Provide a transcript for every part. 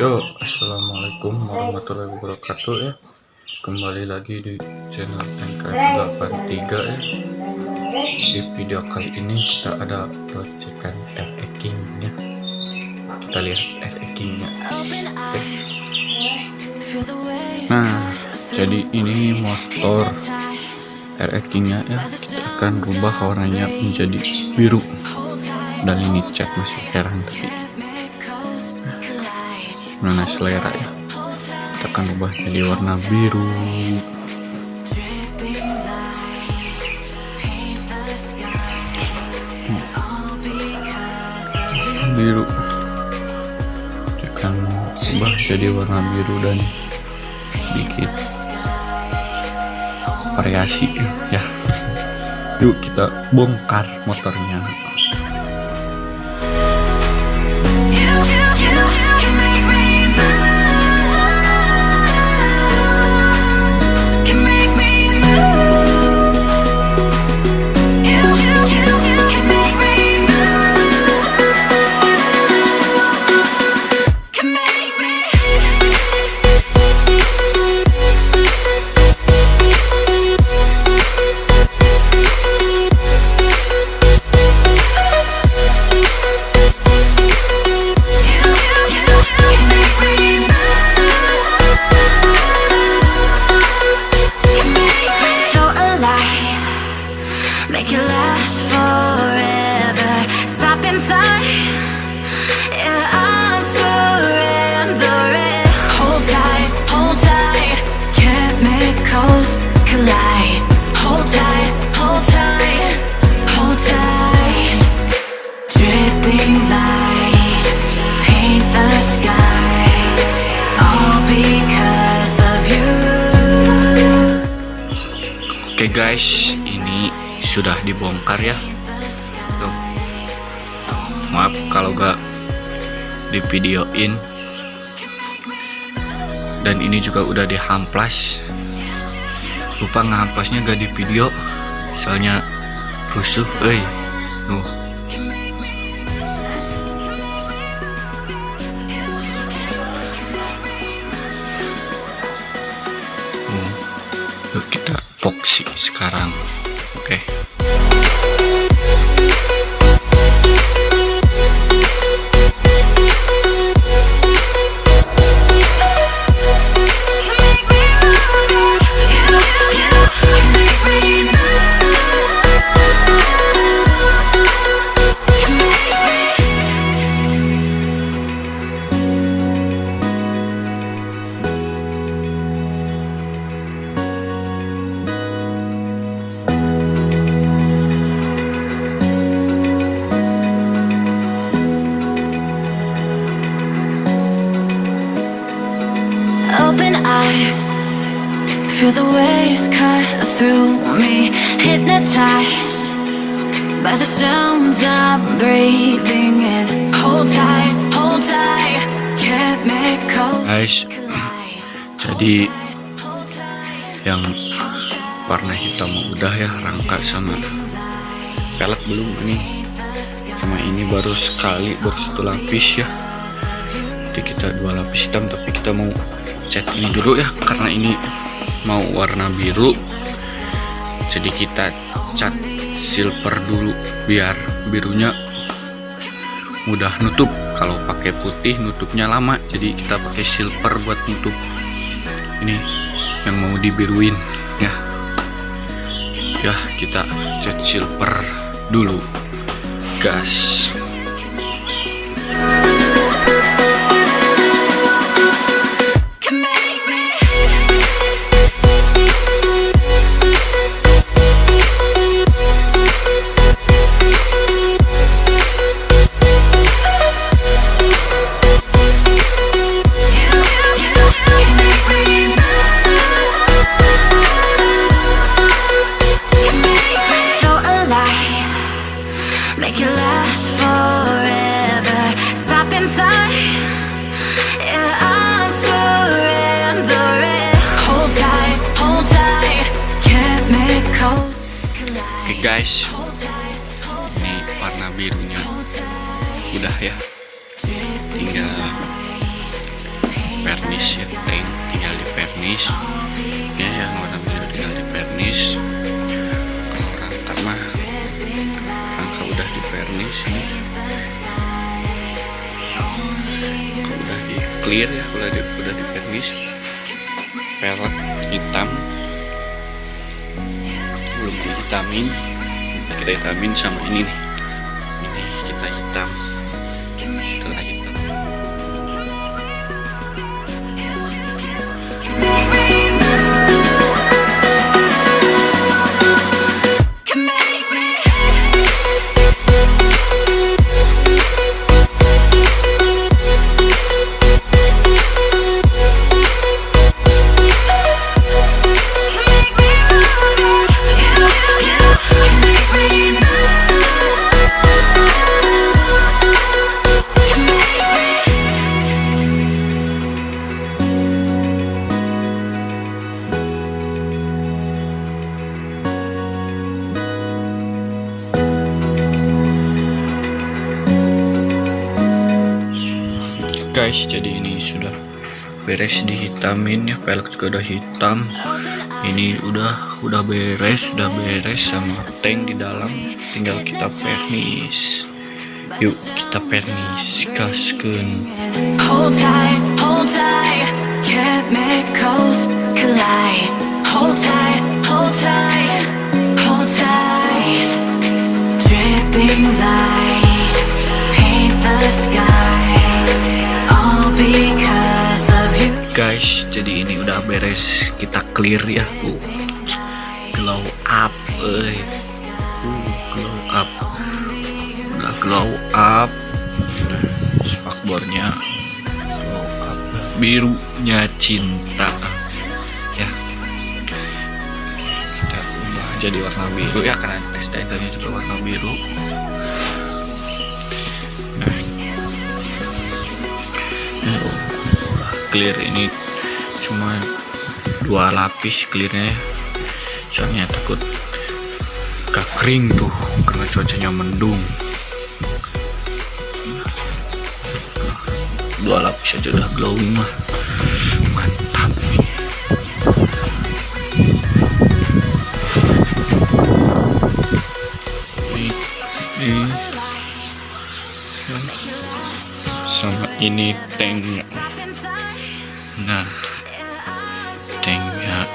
Yo, assalamualaikum warahmatullahi wabarakatuh ya. Kembali lagi di channel NK83 ya. Di video kali ini kita ada proyekan R-King ya. Kita lihat R-Kingnya. Oke. Nah, jadi ini motor R-Kingnya ya. Kita akan rubah warnanya menjadi biru. Dan ini cat masih keren tapi mana selera ya. Kita akan ubah jadi warna biru. Biru. Kita akan ubah jadi warna biru dan sedikit variasi ya. Yuk kita bongkar motornya. Oke guys, ini sudah dibongkar ya. Tuh. Maaf kalau gak divideoin. Dan ini juga udah dihamplas. Lupa ngamplasnya gak di video. Soalnya rusuh, Tuh. Yuk kita epoxy sekarang. Oke. Feel the waves cut through me, hypnotized by the sounds I'm breathing in. Hold tight, can't make cold. Guys, jadi yang warna hitam udah ya, rangka sama pelet belum ini. Sama ini baru satu lapis ya. Jadi kita 2 lapis hitam, tapi kita mau cat ini dulu ya, karena ini mau warna biru. Jadi kita cat silver dulu biar birunya mudah nutup. Kalau pakai putih nutupnya lama, jadi kita pakai silver buat nutup ini yang mau dibiruin ya. Ya, kita cat silver dulu gas. Guys, ini warna birunya udah ya, tinggal vernis ya, yang warna biru tinggal di vernis. Kalau rangka mah rangka udah di vernis ini, kalau udah di clear ya, udah di vernis. Pelek hitam belum dihitamin, kita hitamin sama ini nih, ini kita hitam. Setelah hitam guys, jadi ini sudah beres dihitamin ya, pelek juga udah hitam. Ini udah beres sama tank di dalam, tinggal kita vernis. Yuk kita vernis, gaskeun. Hold tight, chemicals collide. Hold tight, dripping lights paint the skies, all because of you. Guys, jadi ini udah beres, kita clear ya. Glow up, glow up, udah glow up. Spakbornya glow up, birunya cinta ya. Kita ubah jadi warna biru ya, karena standarnya juga warna biru. Clear ini cuma 2 lapis clearnya ya, soalnya takut gak kering tuh karena cuacanya mendung. 2 lapis aja udah glowing mah, mantap nih. Sama ini tanknya. Nah, tanknya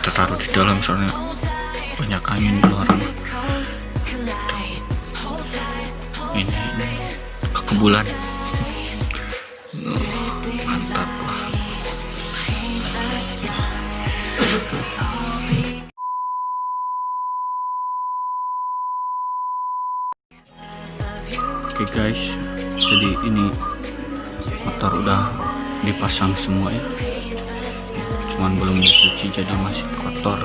kita taruh di dalam soalnya banyak angin di luar. Ini kekebulan, mantap lah. Oke guys, jadi ini motor udah dipasang semua ya, cuman belum dicuci jadi masih kotor.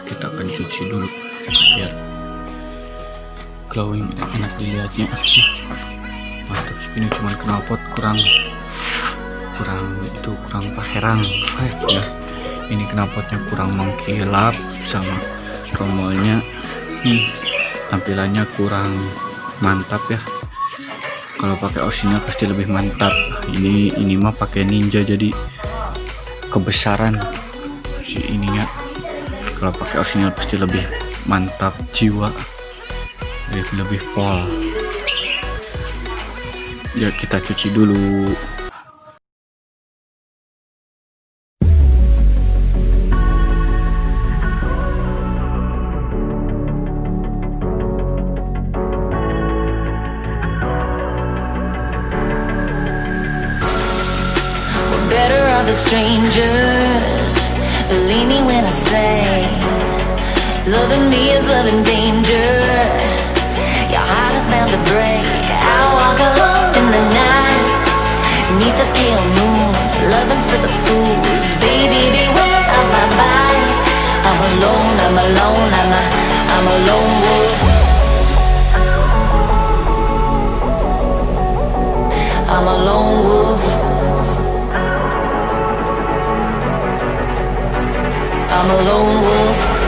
Kita akan cuci dulu biar glowing, enak dilihatnya. Mantap sih, ini cuman knalpot kurang paherang ya. Ini knalpotnya kurang mengkilap, sama tromolnya tampilannya kurang mantap ya. Kalau pakai orisinal pasti lebih mantap. Ini mah pakai ninja jadi kebesaran si ininya. Kalau pakai orisinal pasti lebih mantap jiwa, lebih pol. Ya kita cuci dulu. Better off as strangers. Believe me when I say, loving me is loving danger. Your heart is bound to break. I walk alone in the night, beneath the pale moon. Loving's for the fools. Baby, beware of my bite. I'm alone, I'm a lone wolf. I'm a lone wolf. I'm a lone wolf.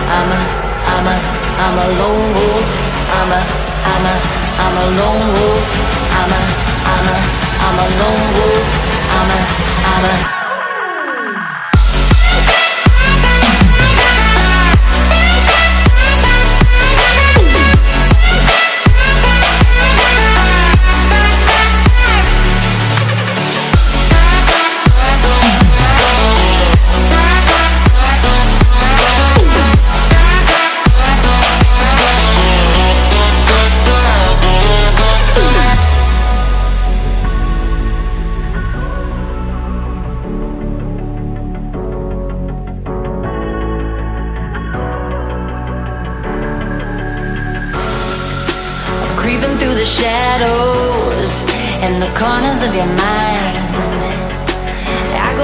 I'm a lone wolf. I'm a lone wolf. I'm a lone wolf. mama. Creeping through the shadows and the corners of your mind.